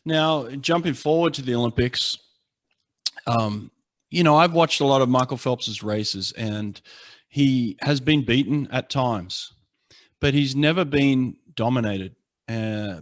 Now, jumping forward to the Olympics, I've watched a lot of Michael Phelps's races, and he has been beaten at times, but he's never been dominated. Uh,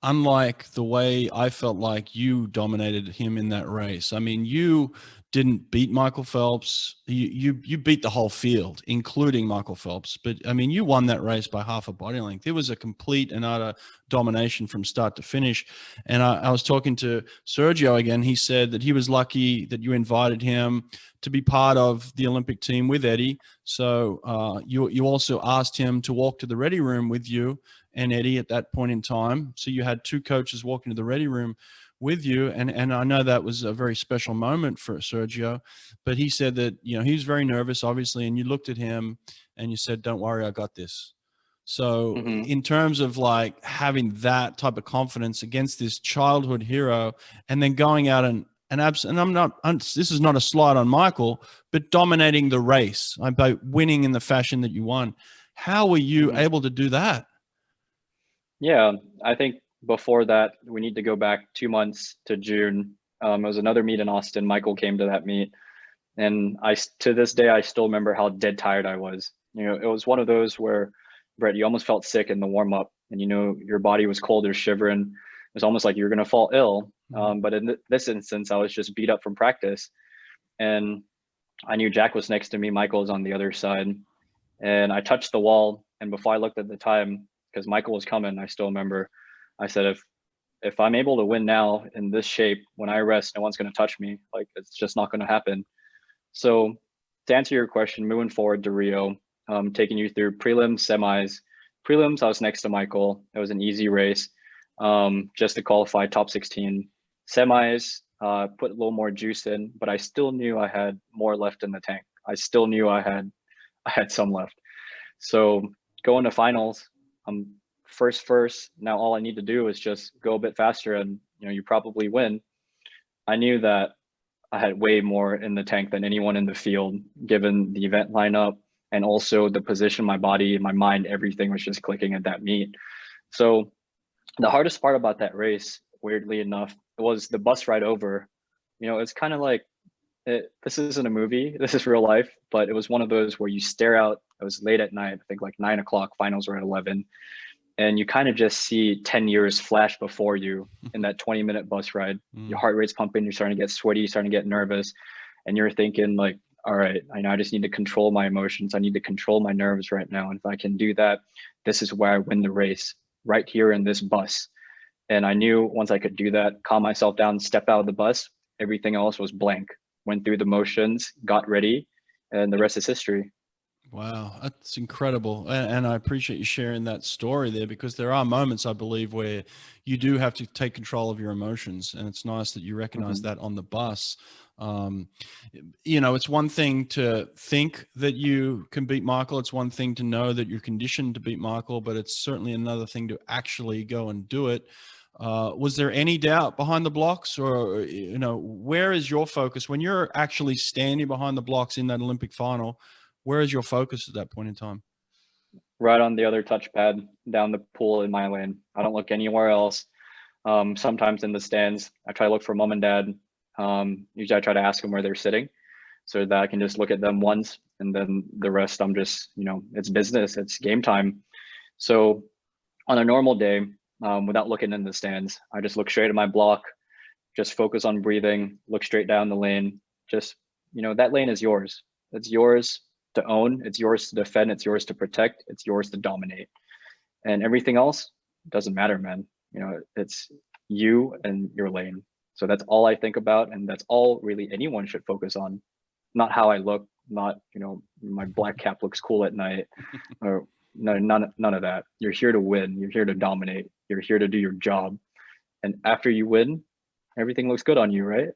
Unlike the way I felt like you dominated him in that race. I mean, you didn't beat Michael Phelps. You beat the whole field, including Michael Phelps. But I mean, you won that race by half a body length. It was a complete and utter domination from start to finish. And I was talking to Sergio again. He said that he was lucky that you invited him to be part of the Olympic team with Eddie. So you also asked him to walk to the ready room with you and Eddie at that point in time. So you had two coaches walking to the ready room with you. And I know that was a very special moment for Sergio, but he said that, he was very nervous, obviously. And you looked at him and you said, "Don't worry, I got this." So Hmm. in terms of like having that type of confidence against this childhood hero and then going out and this is not a slight on Michael, but dominating the race by winning in the fashion that you won. How were you Hmm. able to do that? Yeah, I think before that, we need to go back 2 months to June. It was another meet in Austin. Michael came to that meet, and to this day, I still remember how dead tired I was. It was one of those where, Brett, you almost felt sick in the warm up, and your body was cold or shivering. It was almost like you were gonna fall ill. But in this instance, I was just beat up from practice, and I knew Jack was next to me. Michael was on the other side, and I touched the wall. And before I looked at the time, because Michael was coming, I still remember, I said, if I'm able to win now in this shape, when I rest, no one's going to touch me. Like, it's just not going to happen. So to answer your question, moving forward to Rio, taking you through prelims, semis. Prelims, I was next to Michael. It was an easy race, just to qualify top 16. Semis, put a little more juice in, but I still knew I had more left in the tank. I still knew I had some left. So going to finals, I'm first. Now all I need to do is just go a bit faster, and you probably win. I knew that I had way more in the tank than anyone in the field, given the event lineup and also the position, my body, my mind, everything was just clicking at that meet. So the hardest part about that race, weirdly enough, was the bus ride over. It's kind of like this isn't a movie, this is real life, but it was one of those where you stare out. It was late at night, I think like 9 o'clock, finals were at 11, and you kind of just see 10 years flash before you in that 20-minute bus ride. Your Mm. heart rate's pumping, you're starting to get sweaty, you're starting to get nervous, and you're thinking like, all right, I know I just need to control my emotions, I need to control my nerves right now, and if I can do that, this is where I win the race, right here in this bus. And I knew once I could do that, calm myself down, step out of the bus, everything else was blank. Went through the motions, got ready, and the rest is history. Wow, that's incredible. And I appreciate you sharing that story there, because there are moments, I believe, where you do have to take control of your emotions. And it's nice that you recognize Hmm. that on the bus. Um, it's one thing to think that you can beat Michael. It's one thing to know that you're conditioned to beat Michael, but it's certainly another thing to actually go and do it. Was there any doubt behind the blocks, or, where is your focus when you're actually standing behind the blocks in that Olympic final? Where is your focus at that point in time? Right on the other touchpad, down the pool in my lane. I don't look anywhere else. Sometimes in the stands, I try to look for mom and dad. Usually I try to ask them where they're sitting so that I can just look at them once, and then the rest I'm just, it's business, it's game time. So on a normal day, without looking in the stands, I just look straight at my block, just focus on breathing, look straight down the lane. Just, that lane is yours. It's yours to own, it's yours to defend, it's yours to protect, it's yours to dominate. And everything else doesn't matter, man. It's you and your lane. So that's all I think about. And that's all really anyone should focus on. Not how I look, not, my black cap looks cool at night, or no, none of that. You're here to win. You're here to dominate. You're here to do your job. And after you win, everything looks good on you, right?